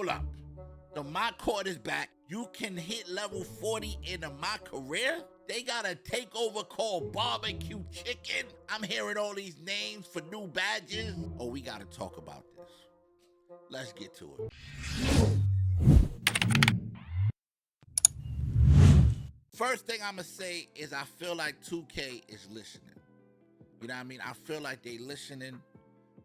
Hold up. The My Court is back. You can hit level 40 in the My Career? They got a takeover called Barbecue Chicken. I'm hearing all these names for new badges. Oh, we gotta talk about this. Let's get to it. First thing I'ma say is I feel like 2K is listening. You know what I mean? I feel like they listening.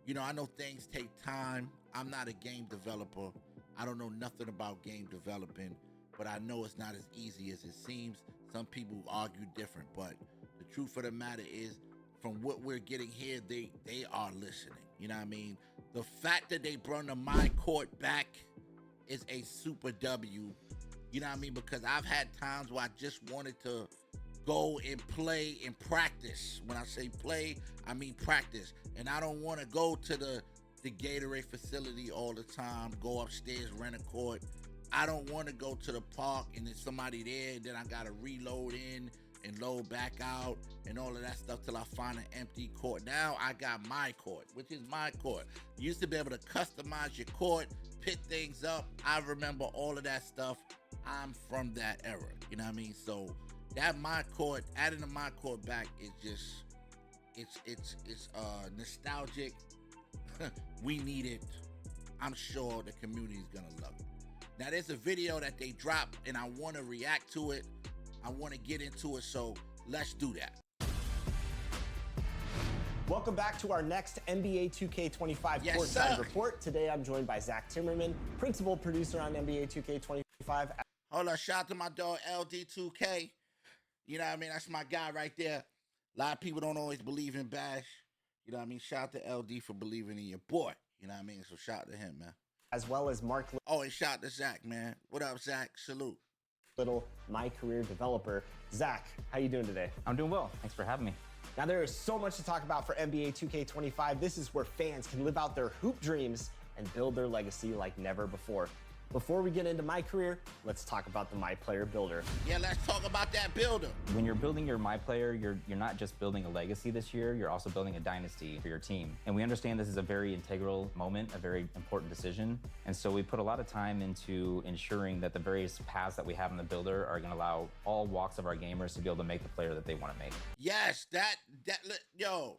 You know, I know things take time. I'm not a game developer. I don't know nothing about game developing, but I know it's not as easy as it seems. Some people argue different, but the truth of the matter is, from what we're getting here, they are listening. You know what I mean? The fact that they brought the My Court back is a super W. You know what I mean? Because I've had times where I just wanted to go and play and practice. When I say play, I mean practice. And I don't want to go to the Gatorade facility all the time, go upstairs, rent a court. I don't want to go to the park and there's somebody there, and then I got to reload in and load back out and all of that stuff till I find an empty court. Now I got My Court, which is My Court. You used to be able to customize your court, pit things up. I remember all of that stuff. I'm from that era, you know what I mean? So that My Court, adding the My Court back is just, it's nostalgic. We need it. I'm sure the community is gonna love it. Now there's a video that they dropped and I want to react to it. I want to get into it, so let's do that. Welcome back to our next NBA 2K25 Yes, courtside sir. report. Today I'm joined by Zach Timmerman, principal producer on NBA 2K25. Hold on, shout out to my dog LD2K. You know what I mean? That's my guy right there. A lot of people don't always believe in Bash. You know what I mean? Shout out to LD for believing in your boy. You know what I mean? So shout out to him, man. As well as Mark Oh, and shout out to Zach, man. What up, Zach? Salute. Little, my career developer. Zach, how you doing today? I'm doing well. Thanks for having me. Now there is so much to talk about for NBA 2K25. This is where fans can live out their hoop dreams and build their legacy like never before. Before we get into my career, let's talk about the My Player Builder. Yeah, let's talk about that builder. When you're building your My Player, you're not just building a legacy this year, you're also building a dynasty for your team. And we understand this is a very integral moment, a very important decision. And so we put a lot of time into ensuring that the various paths that we have in the builder are gonna allow all walks of our gamers to be able to make the player that they wanna make. Yes, yo,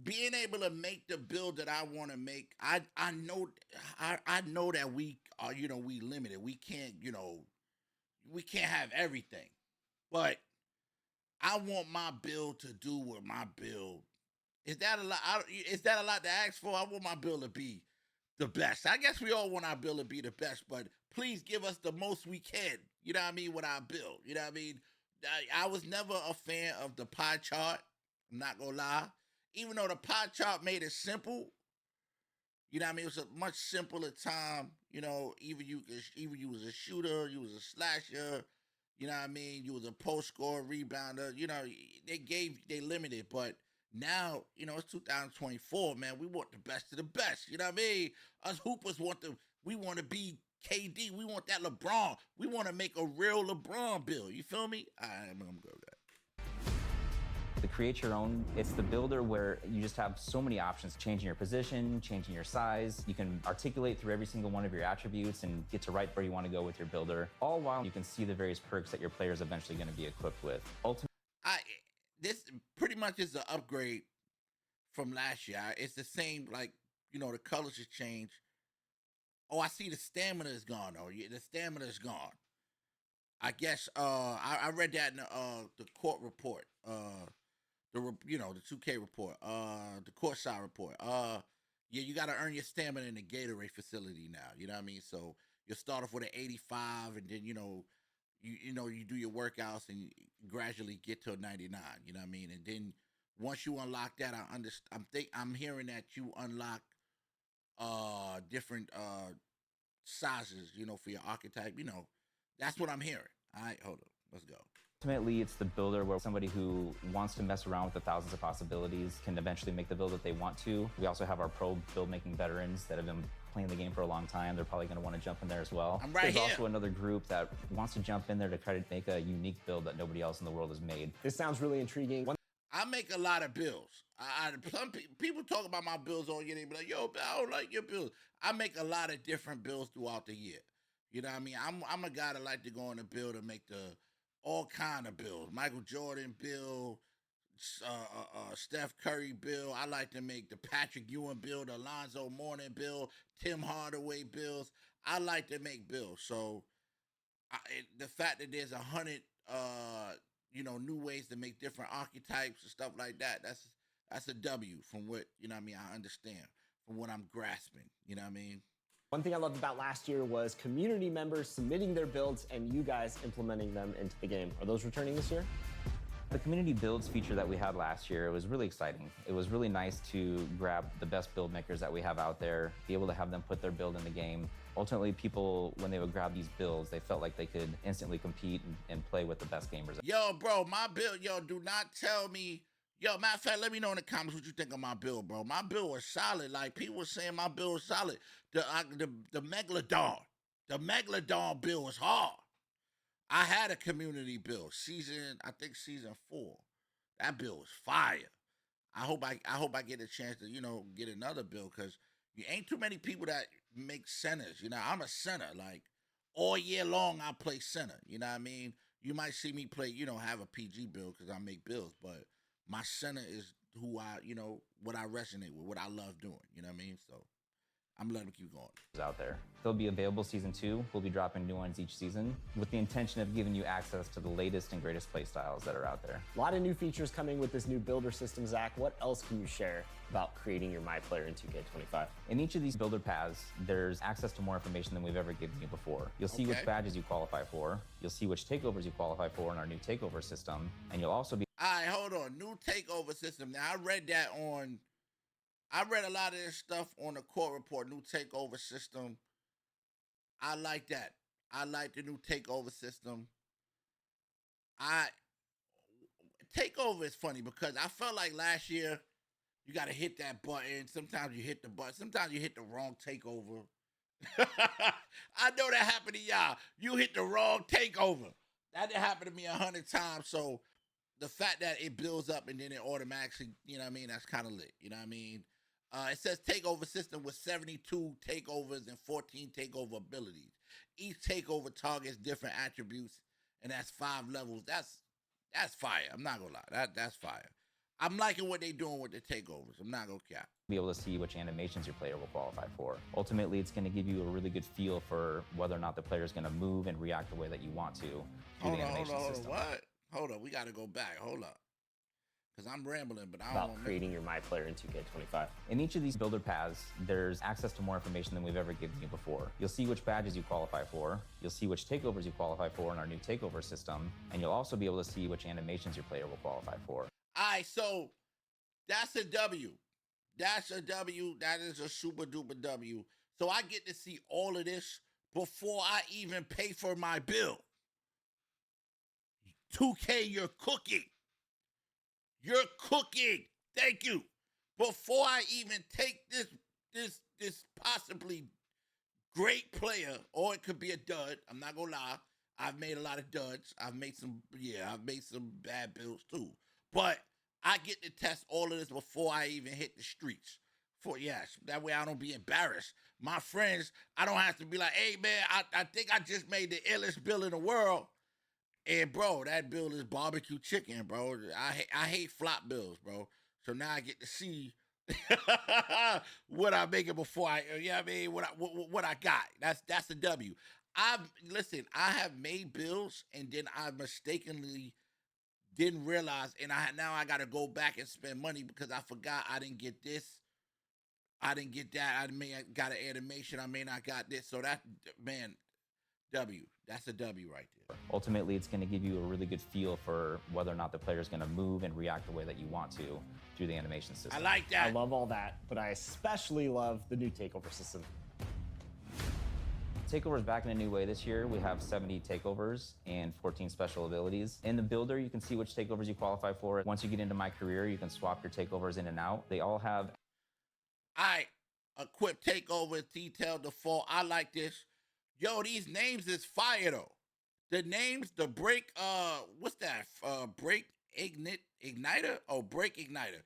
being able to make the build that I want to make, I know that we are, we limited. We can't, we can't have everything. But I want my build to do what my build. Is that a lot? Is that a lot to ask for? I want my build to be the best. I guess we all want our build to be the best, but please give us the most we can. You know what I mean? With our build. You know what I mean? I was never a fan of the pie chart. I'm not gonna lie. Even though the pie chart made it simple, you know what I mean? It was a much simpler time. You know, either you was a shooter, you was a slasher, you know what I mean? You was a post scorer, rebounder. You know, they limited, but now, it's 2024, man. We want the best of the best. You know what I mean? Us hoopers we want to be KD. We want that LeBron. We want to make a real LeBron build. You feel me? I'm gonna go with that. To create your own, it's the builder where you just have so many options, changing your position, changing your size. You can articulate through every single one of your attributes and get to right where you want to go with your builder, all while you can see the various perks that your player is eventually going to be equipped with. This pretty much is an upgrade from last year. It's the same, like, the colors just changed. Oh, I see the stamina is gone, though. Yeah, the stamina is gone. I guess I read that in the court report. The 2K report, the courtside report. Yeah, you got to earn your stamina in the Gatorade facility now. You know what I mean? So you start off with an 85, and then you do your workouts and you gradually get to a 99. You know what I mean? And then once you unlock that, I'm hearing that you unlock different sizes. For your archetype. That's what I'm hearing. All right, hold up, let's go. Ultimately, it's the builder where somebody who wants to mess around with the thousands of possibilities can eventually make the build that they want to. We also have our pro build-making veterans that have been playing the game for a long time. They're probably going to want to jump in there as well. I'm right There's here. also another group that wants to jump in there to try to make a unique build that nobody else in the world has made. This sounds really intriguing. I make a lot of bills. Some people talk about my bills all year. They be like, "Yo, I don't like your bills." I make a lot of different bills throughout the year. You know what I mean? I'm a guy that like to go on the bill to make the all kind of bills. Michael Jordan bill, Steph Curry bill. I like to make the Patrick Ewing bill, the Alonzo Mourning bill, Tim Hardaway bills. I like to make bills. So the fact that there's 100 new ways to make different archetypes and stuff like that, that's a W from what, I mean, I understand from what I'm grasping, you know what I mean? One thing I loved about last year was community members submitting their builds and you guys implementing them into the game. Are those returning this year? The community builds feature that we had last year, it was really exciting. It was really nice to grab the best build makers that we have out there, be able to have them put their build in the game. Ultimately, people, when they would grab these builds, they felt like they could instantly compete and play with the best gamers. Yo, bro, my build, do not tell me. Yo, matter of fact, let me know in the comments what you think of my build, bro. My build was solid. Like, people were saying my build was solid. The Megalodon build was hard. I had a community build, season 4. That build was fire. I hope I get a chance to, get another build, because you ain't too many people that make centers. I'm a center. Like, all year long I play center. You know what I mean? You might see me play, have a PG build because I make builds, but my center is who what I resonate with, what I love doing. You know what I mean? So I'm letting them keep going. Out there. They'll be available season 2. We'll be dropping new ones each season with the intention of giving you access to the latest and greatest play styles that are out there. A lot of new features coming with this new builder system, Zach. What else can you share about creating your My Player in 2K25? In each of these builder paths, there's access to more information than we've ever given you before. You'll see which badges you qualify for. You'll see which takeovers you qualify for in our new takeover system. And you'll also be... All right, hold on. New takeover system. Now, I read a lot of this stuff on the court report, new takeover system. I like that. I like the new takeover system. Takeover is funny because I felt like last year you got to hit that button. Sometimes you hit the button. Sometimes you hit the wrong takeover. I know that happened to y'all. You hit the wrong takeover. That didn't happen to me 100 times. So the fact that it builds up and then it automatically, that's kind of lit. You know what I mean? It says takeover system with 72 takeovers and 14 takeover abilities. Each takeover targets different attributes, and that's 5 levels. That's fire. I'm not gonna lie. That's fire. I'm liking what they're doing with the takeovers. I'm not gonna cap. Be able to see which animations your player will qualify for. Ultimately, it's going to give you a really good feel for whether or not the player is going to move and react the way that you want to through the animation system. What? Hold on. We got to go back. Hold up. Because I'm rambling, but I don't about creating your My Player in 2K25. In each of these builder paths, there's access to more information than we've ever given you before. You'll see which badges you qualify for. You'll see which takeovers you qualify for in our new takeover system. And you'll also be able to see which animations your player will qualify for. All right, so that's a W. That's a W. That is a super duper W. So I get to see all of this before I even pay for my bill. 2K, you're cooking. You're cooking. Thank you. Before I even take this possibly great player, or it could be a dud. I'm not gonna lie. I've made a lot of duds. I've made some bad builds too. But I get to test all of this before I even hit the streets. That way I don't be embarrassed. My friends, I don't have to be like, hey man, I think I just made the illest build in the world. And bro, that build is barbecue chicken, bro. I hate flop builds, bro. So now I get to see what I'm making before what I got. That's the W. I have made builds and then I mistakenly didn't realize, and now I got to go back and spend money because I forgot I didn't get this. I didn't get that. I got an animation. I may not got this. So that, man, W. That's a W right there. Ultimately, it's going to give you a really good feel for whether or not the player is going to move and react the way that you want to through the animation system. I like that. I love all that, but I especially love the new takeover system. Takeovers back in a new way this year. We have 70 takeovers and 14 special abilities. In the builder, you can see which takeovers you qualify for. Once you get into My Career, you can swap your takeovers in and out. They all have... All right. Equip takeovers, detailed default. I like this. Yo, these names is fire though. The names, the break, what's that? Break Igniter? Oh, break igniter.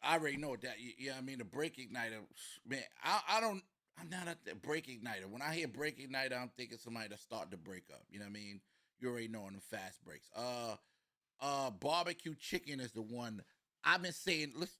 I already know what that. Yeah, I mean the break igniter. Man, I don't. I'm not at the break igniter. When I hear break igniter, I'm thinking somebody that's starting to break up. You know what I mean? You already know on the fast breaks. Barbecue chicken is the one I've been saying. Listen,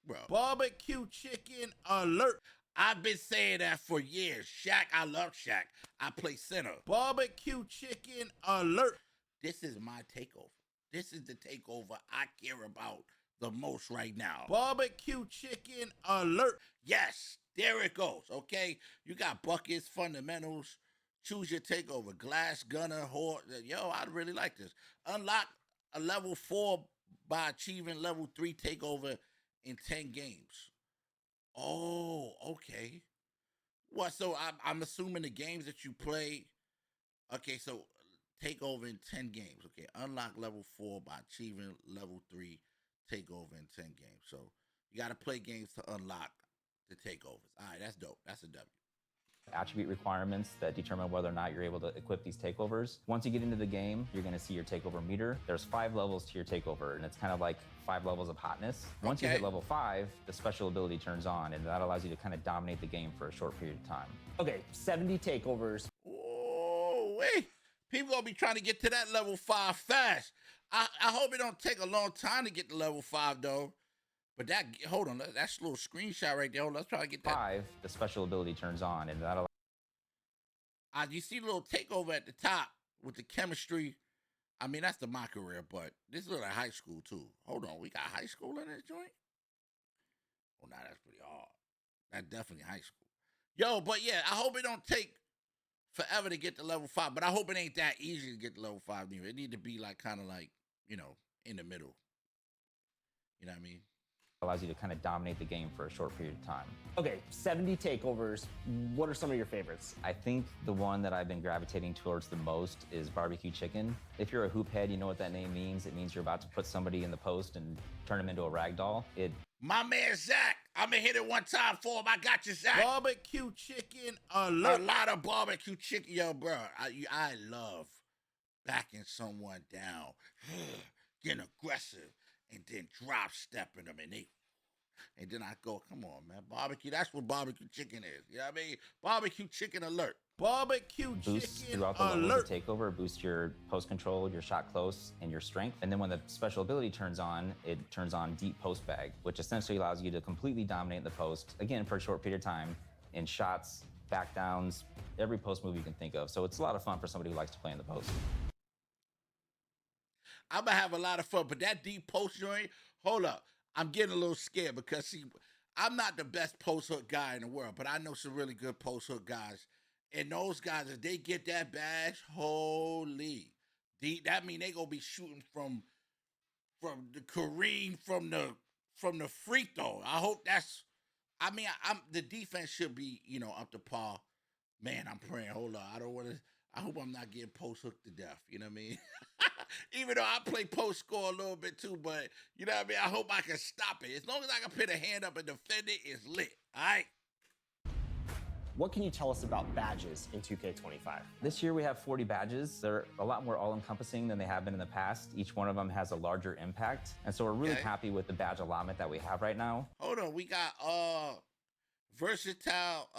bro, barbecue chicken alert. I've been saying that for years. Shaq, I love Shaq. I play center. Barbecue chicken alert. This is my takeover. This is the takeover I care about the most right now. Barbecue chicken alert. Yes, there it goes. Okay, you got buckets, fundamentals. Choose your takeover. Glass, gunner, horde. Yo, I really like this. Unlock a level 4 by achieving level 3 takeover in 10 games. Oh, okay. What? So I'm assuming the games that you play. Okay, so takeover in 10 games. Okay, unlock level 4 by achieving level 3 takeover in 10 games. So you got to play games to unlock the takeovers. All right, that's dope. That's a W. Attribute requirements that determine whether or not you're able to equip these takeovers. Once you get into the game, you're going to see your takeover meter. There's 5 levels to your takeover, and it's kind of like 5 levels of hotness. Once you hit level 5, the special ability turns on, and that allows you to kind of dominate the game for a short period of time. Okay, 70 takeovers. Oh, wait. People going to be trying to get to that level 5 fast. I hope it don't take a long time to get to level 5, though. But that, hold on, that's a little screenshot right there. Hold on, let's try to get that. 5, the special ability turns on, and that allows you see the little takeover at the top with the chemistry. I mean, that's my career, but this is like high school, too. Hold on, we got high school in this joint? Oh, nah, that's pretty hard. That's definitely high school. Yo, but yeah, I hope it don't take forever to get to level 5, but I hope it ain't that easy to get to level 5 either. It need to be like kind of like, you know, in the middle. You know what I mean? allows you to kind of dominate the game for a short period of time. Okay, 70 takeovers. What are some of your favorites? I think the one that I've been gravitating towards the most is barbecue chicken. If you're a hoop head, you know what that name means. It means you're about to put somebody in the post and turn them into a rag doll. My man Zach, I'm gonna hit it one time for him. I got you, Zach. Barbecue chicken alert. A lot of barbecue chicken, yo, bro. I love backing someone down, getting aggressive, and then drop stepping them, and then I go, come on, man, barbecue. That's what barbecue chicken is. You know what I mean? Barbecue chicken alert. Barbecue boosts chicken throughout the alert. levels of takeover, boosts your post control, your shot close, and your strength. And then when the special ability turns on, it turns on deep post bag, which essentially allows you to completely dominate the post, again, for a short period of time, in shots, back downs, every post move you can think of. So it's a lot of fun for somebody who likes to play in the post. I'm gonna have a lot of fun, but that deep post joint, hold up. I'm getting a little scared because, see, I'm not the best post hook guy in the world, but I know some really good post hook guys. And those guys, if they get that badge, holy, that mean they gonna be shooting from the Kareem, from the free throw. I hope that's. I mean, the defense should be, up to par. Man, I'm praying. Hold on, I don't want to. I hope I'm not getting post hooked to death. You know what I mean? Even though I play post score a little bit too, but you know what I mean? I hope I can stop it. As long as I can put a hand up and defend it, it's lit. All right? What can you tell us about badges in 2K25? This year we have 40 badges. They're a lot more all-encompassing than they have been in the past. Each one of them has a larger impact. And so we're really happy with the badge allotment that we have right now. Hold on, we got versatile,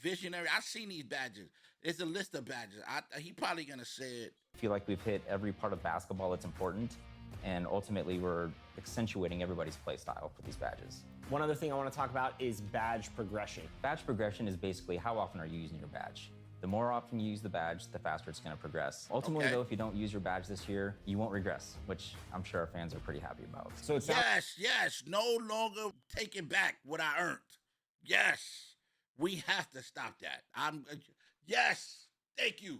visionary. I've seen these badges. There's a list of badges. He probably gonna say it. I feel like we've hit every part of basketball that's important, and ultimately we're accentuating everybody's play style for these badges. One other thing I want to talk about is badge progression. Badge progression is basically how often are you using your badge. The more often you use the badge, the faster it's going to progress. Ultimately, though, if you don't use your badge this year, you won't regress, which I'm sure our fans are pretty happy about. So it's yes, no longer taking back what I earned. Yes, we have to stop that. Yes, thank you.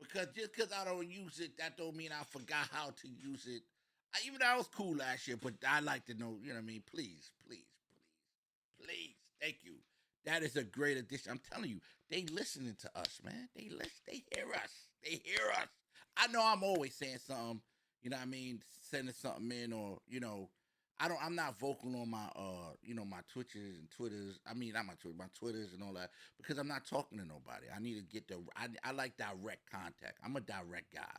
Because just because I don't use it, that don't mean I forgot how to use it. Even though I was cool last year, but I like to know, you know what I mean? Please, thank you. That is a great addition. I'm telling you, they listening to us, man. They hear us. I know I'm always saying something, you know what I mean? Sending something in, or, I'm not vocal on my, my Twitches and Twitters. I mean, not my Twitter, my Twitters and all that, because I'm not talking to nobody. I need to get I like direct contact. I'm a direct guy.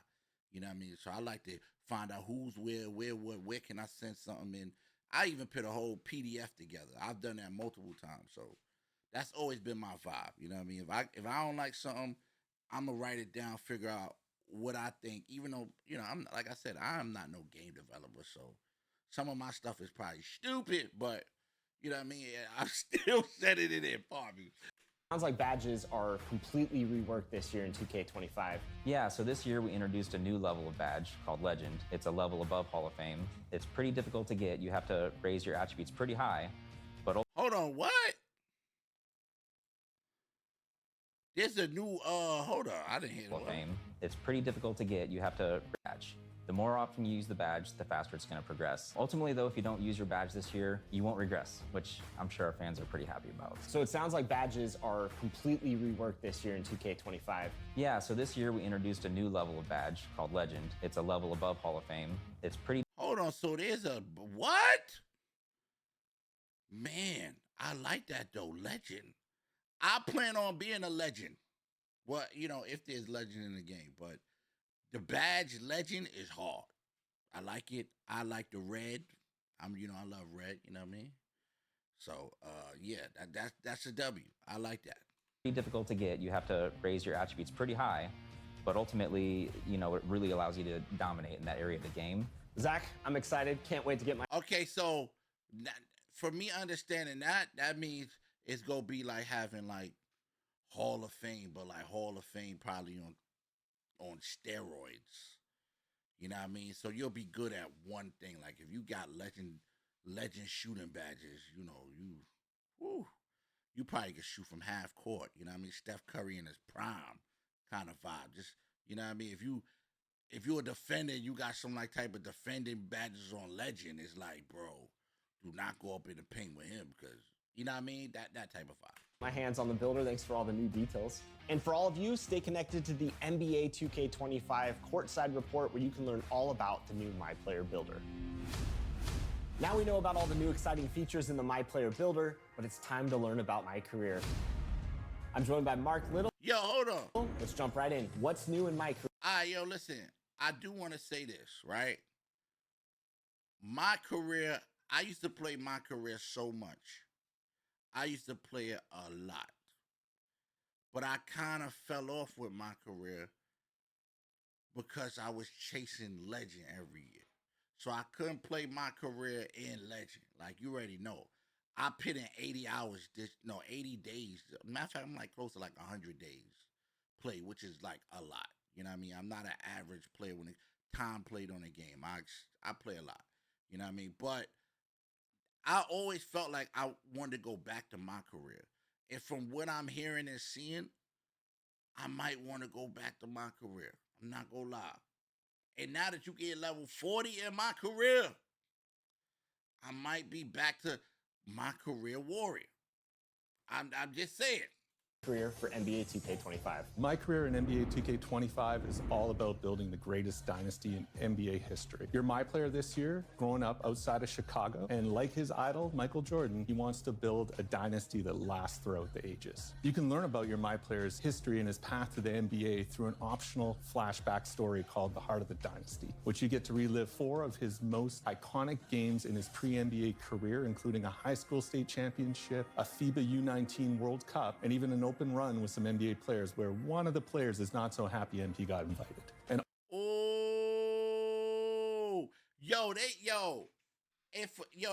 You know what I mean? So I like to find out who's where, what, where can I send something in. I even put a whole PDF together. I've done that multiple times. So that's always been my vibe. You know what I mean? If I don't like something, I'm gonna write it down, figure out what I think. Even though I'm like I said, I'm not no game developer, so some of my stuff is probably stupid, but you know what I mean. I'm still sending it in for me. Sounds like badges are completely reworked this year in 2K25. Yeah, so this year we introduced a new level of badge called Legend. It's a level above Hall of Fame. It's pretty difficult to get. You have to raise your attributes pretty high, but Hold on, what? There's a new hold on, I didn't hear Hall of what? Fame. It's pretty difficult to get. You have to badge. The more often you use the badge, the faster it's going to progress. Ultimately, though, if you don't use your badge this year, you won't regress, which I'm sure our fans are pretty happy about. So it sounds like badges are completely reworked this year in 2K25. Yeah, so this year we introduced a new level of badge called Legend. It's a level above Hall of Fame. It's pretty Hold on, so there's a what? Man, I like that though, legend. I plan on being a legend. Well, if there's legend in the game, but the badge legend is hard. I like it. I like the red. I love red, you know what I mean? So, yeah, that's a W. I like that. difficult to get. You have to raise your attributes pretty high, but ultimately, it really allows you to dominate in that area of the game. Zach, I'm excited. Can't wait to get my. Okay, so for me understanding that means it's gonna be like having like Hall of Fame, but like Hall of Fame probably on steroids. You know what I mean? So you'll be good at one thing. Like if you got legend shooting badges, you probably could shoot from half court. You know what I mean? Steph Curry in his prime kind of vibe. Just you know what I mean? If you're a defender, you got some like type of defending badges on legend. It's like, bro, do not go up in the paint with him because you know what I mean? That type of vibe. My hands on the builder. Thanks for all the new details. And for all of you, stay connected to the NBA 2K25 Courtside Report where you can learn all about the new My Player Builder. Now we know about all the new exciting features in the My Player Builder, but it's time to learn about my career. I'm joined by Mark Little. Yo, hold on. Let's jump right in. What's new in my career? All right, yo, listen. I do want to say this, right? My career, I used to play my career so much. I used to play it a lot. But I kind of fell off with my career because I was chasing legend every year. So I couldn't play my career in legend. Like you already know. I put in 80 hours, 80 days. Matter of fact, I'm like close to like 100 days play, which is like a lot. You know what I mean? I'm not an average player when it's time played on a game. I play a lot. You know what I mean? But I always felt like I wanted to go back to my career. And from what I'm hearing and seeing, I might want to go back to my career. I'm not going to lie. And now that you get level 40 in my career, I might be back to my career warrior. I'm just saying. Career for NBA 2K25. My career in NBA 2K25 is all about building the greatest dynasty in NBA history. You're my player this year, growing up outside of Chicago, and like his idol, Michael Jordan, he wants to build a dynasty that lasts throughout the ages. You can learn about your my player's history and his path to the NBA through an optional flashback story called The Heart of the Dynasty, which you get to relive 4 of his most iconic games in his pre-NBA career, including a high school state championship, a FIBA U19 World Cup, and even an open run with some NBA players where one of the players is not so happy and he got invited. And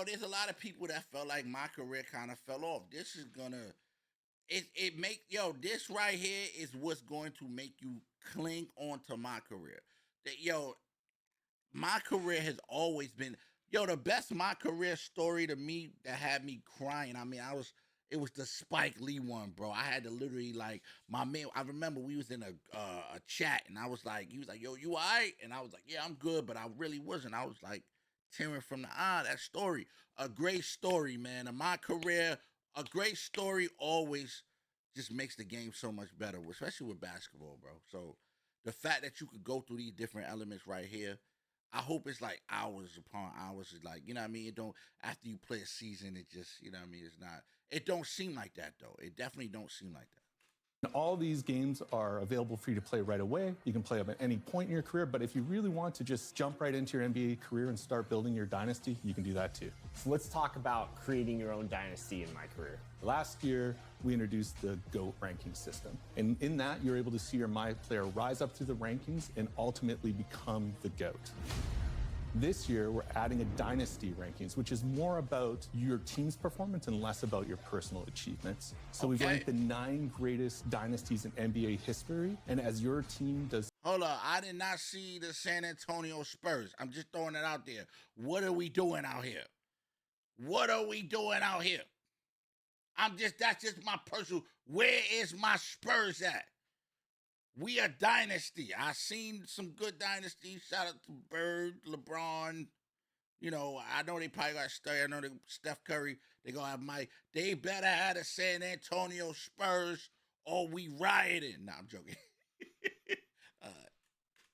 there's a lot of people that felt like my career kind of fell off. This is gonna this right here is what's going to make you cling on to my career. My career has always been the best my career story to me that had me crying. I mean, it was the Spike Lee one, bro. I had to literally my man. I remember we was in a chat and I was like, he was like, "Yo, you all right?" And I was like, "Yeah, I'm good," but I really wasn't. I was like tearing from the eye. That story, a great story, man. In my career, a great story always just makes the game so much better, especially with basketball, bro. So the fact that you could go through these different elements right here. I hope it's like hours upon hours. It's like, you know what I mean? It don't, after you play a season, it just, you know what I mean? It don't seem like that though. It definitely don't seem like that. And all these games are available for you to play right away. You can play them at any point in your career, but if you really want to just jump right into your NBA career and start building your dynasty, you can do that too. So let's talk about creating your own dynasty in my career. Last year, we introduced the GOAT ranking system. And in that, you're able to see your My Player rise up through the rankings and ultimately become the GOAT. This year, we're adding a Dynasty Rankings, which is more about your team's performance and less about your personal achievements. So we've ranked the 9 greatest dynasties in NBA history, and as your team does... Hold on, I did not see the San Antonio Spurs. I'm just throwing it out there. What are we doing out here? What are we doing out here? That's just my personal, where is my Spurs at? We are dynasty. I seen some good dynasties. Shout out to Bird, LeBron. You know, I know they probably got Steph. I know Steph Curry. They gonna have Mike. They better have the San Antonio Spurs or we rioting. Nah, I'm joking.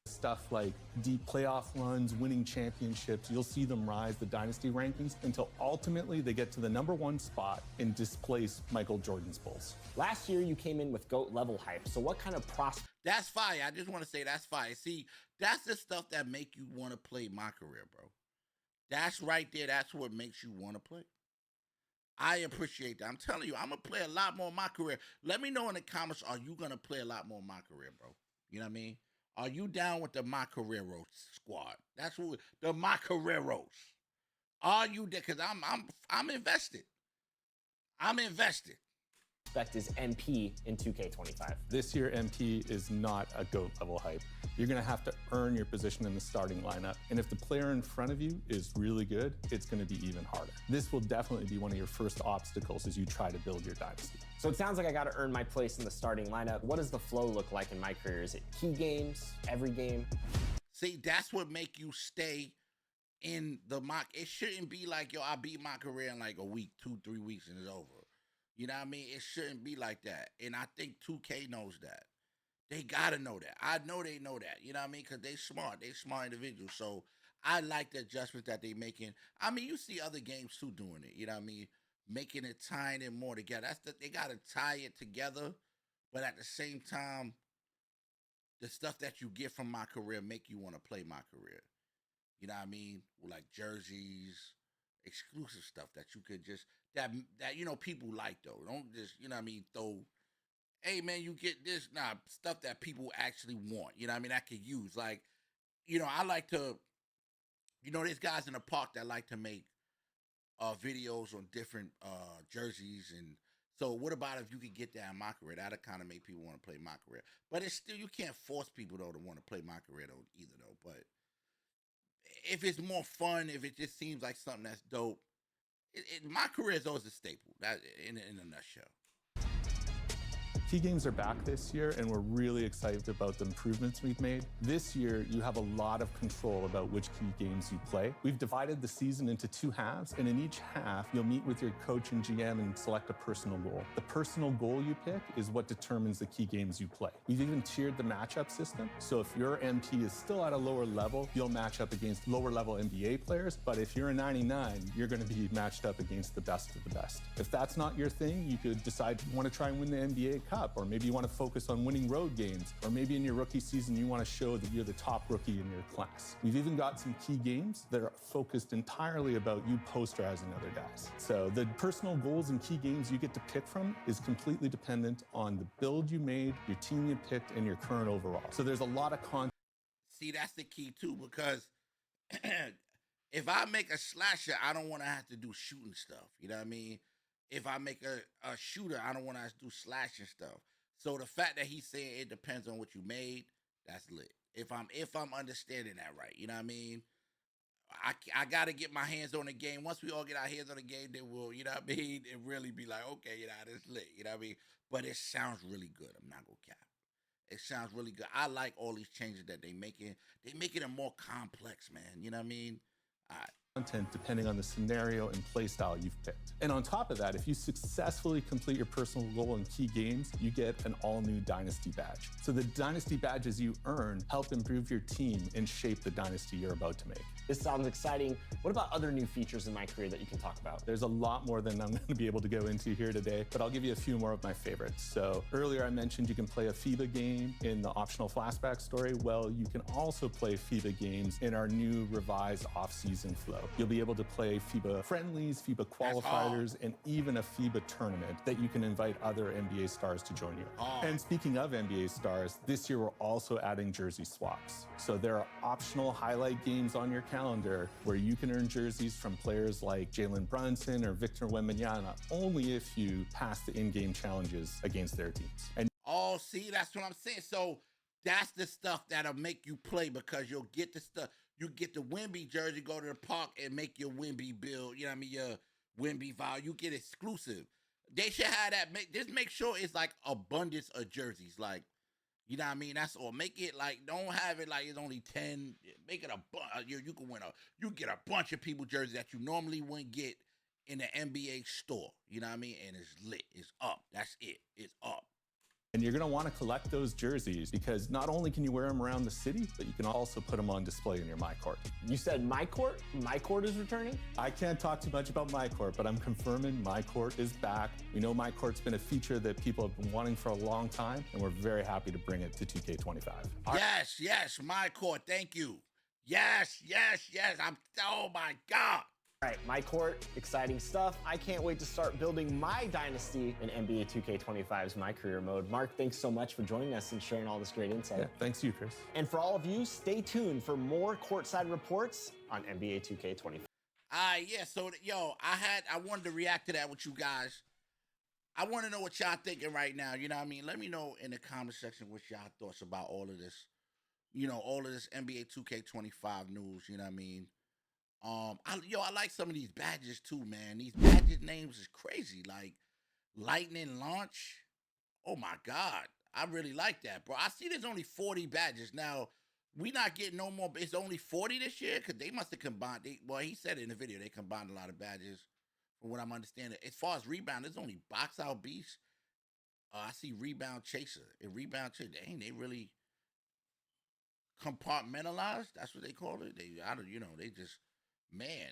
Stuff like deep playoff runs, winning championships, you'll see them rise the dynasty rankings until ultimately they get to the #1 spot and displace Michael Jordan's Bulls. Last year, you came in with GOAT level hype. So what kind of prospect? That's fire. I just want to say that's fire. See, that's the stuff that make you want to play my career, bro. That's right there. That's what makes you want to play. I appreciate that. I'm telling you, I'm going to play a lot more in my career. Let me know in the comments, are you going to play a lot more in my career, bro? You know what I mean? Are you down with the Macareros squad? That's what the Macareros. Are you there? Because I'm invested. I'm invested. Is MP in 2K25. This year, MP is not a GOAT level hype. You're going to have to earn your position in the starting lineup. And if the player in front of you is really good, it's going to be even harder. This will definitely be one of your first obstacles as you try to build your dynasty. So it sounds like I got to earn my place in the starting lineup. What does the flow look like in my career? Is it key games, every game? See, that's what make you stay in the mock. It shouldn't be like, yo, I beat my career in like a week, 2-3 weeks, and it's over. You know what I mean? It shouldn't be like that. And I think 2K knows that. They got to know that. I know they know that. You know what I mean? Because they smart. They smart individuals. So I like the adjustments that they making. I mean, you see other games too doing it. You know what I mean? Making it, tying it more together. They got to tie it together. But at the same time, the stuff that you get from my career make you want to play my career. You know what I mean? Like jerseys, exclusive stuff that you could just, that you know, people like though. Don't just, you know what I mean, throw, hey man, you get this. Nah, stuff that people actually want. You know what I mean? I could use. Like, you know, I like to, you know, there's guys in the park that like to make videos on different jerseys. And so what about if you could get that in my career? That'll kind of make people want to play my career. But it's still, you can't force people though to want to play my career though either though. But if it's more fun, if it just seems like something that's dope, my career is always a staple. That in a nutshell. Key games are back this year, and we're really excited about the improvements we've made. This year, you have a lot of control about which key games you play. We've divided the season into 2 halves, and in each half, you'll meet with your coach and GM and select a personal goal. The personal goal you pick is what determines the key games you play. We've even tiered the matchup system, so if your MP is still at a lower level, you'll match up against lower level NBA players, but if you're a 99, you're going to be matched up against the best of the best. If that's not your thing, you could decide you want to try and win the NBA Cup, or maybe you want to focus on winning road games, or maybe in your rookie season you want to show that you're the top rookie in your class. We've even got some key games that are focused entirely about you posterizing other guys. So the personal goals and key games you get to pick from is completely dependent on the build you made, your team you picked, and your current overall. So there's a lot of content. See, that's the key too, because if I make a slasher, I don't want to have to do shooting stuff. You know what I mean? If I make a shooter, I don't want to have to do slashing stuff. So the fact that he's saying it depends on what you made, that's lit. If I'm understanding that right, you know what I mean? I got to get my hands on the game. Once we all get our hands on the game, then we'll, you know what I mean, and really be like, okay, you know, this lit, you know what I mean? But it sounds really good. I'm not going to cap. It sounds really good. I like all these changes that they making. They making it more complex, man. You know what I mean? All right. content depending on the scenario and playstyle you've picked. And on top of that, if you successfully complete your personal goal in key games, you get an all-new Dynasty badge. So the Dynasty badges you earn help improve your team and shape the Dynasty you're about to make. This sounds exciting. What about other new features in My Career that you can talk about? There's a lot more than I'm going to be able to go into here today, but I'll give you a few more of my favorites. So earlier I mentioned you can play a FIBA game in the optional flashback story. Well, you can also play FIBA games in our new revised off-season flow. You'll be able to play FIBA friendlies, FIBA qualifiers, and even a FIBA tournament that you can invite other NBA stars to join you. And speaking of NBA stars, this year we're also adding jersey swaps. So there are optional highlight games on your calendar where you can earn jerseys from players like Jalen Brunson or Victor Wembanyama only if you pass the in-game challenges against their teams. And oh, see, that's what I'm saying. So that's the stuff that'll make you play, because you'll get the stuff. You get the Wemby jersey, go to the park and make your Wemby build, you know what I mean, your Wemby vial. You get exclusive. They should have that. Just make sure it's like abundance of jerseys. Like, you know what I mean? That's all. Make it like, don't have it like it's only 10. Make it a bunch. You can win you get a bunch of people jerseys that you normally wouldn't get in the NBA store. You know what I mean? And it's lit. It's up. That's it. It's up. And you're going to want to collect those jerseys because not only can you wear them around the city, but you can also put them on display in your My Court. You said My Court? My Court is returning? I can't talk too much about My Court, but I'm confirming My Court is back. We know My Court's been a feature that people have been wanting for a long time, and we're very happy to bring it to 2K25. Yes, yes, My Court. Thank you. Yes, yes, yes. Oh my God. All right, My Court, exciting stuff. I can't wait to start building my dynasty in NBA 2K25's My Career mode. Mark, thanks so much for joining us and sharing all this great insight. Yeah, thanks to you, Chris. And for all of you, stay tuned for more courtside reports on NBA 2K25. Yeah, so, I wanted to react to that with you guys. I want to know what y'all thinking right now, you know what I mean? Let me know in the comment section what y'all thoughts about all of this, all of this NBA 2K25 news, you know what I mean? I like some of these badges too, man. These badges names is crazy. Like Lightning Launch. Oh my God. I really like that, bro. I see there's only 40 badges. Now, we not getting no more. It's only 40 this year because they must have combined. He said it in the video. They combined a lot of badges from what I'm understanding. As far as rebound, there's only Box Out Beast. I see Rebound Chaser. And Rebound Chaser, they really compartmentalized. That's what they call it. They just... Man,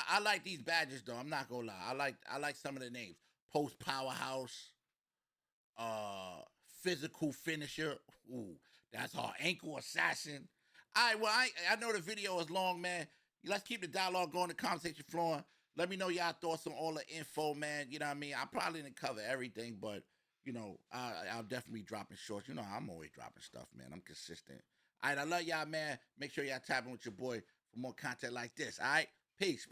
I like these badges though. I'm not gonna lie. I like some of the names. Post Powerhouse, Physical Finisher. Ooh, that's hard. Ankle Assassin. All right, well, I know the video is long, man. Let's keep the dialogue going, the conversation flowing. Let me know y'all thoughts on all the info, man. You know what I mean? I probably didn't cover everything, but I'll definitely be dropping shorts. I'm always dropping stuff, man. I'm consistent. All right, I love y'all, man. Make sure y'all tapping with your boy for more content like this, all right? Peace.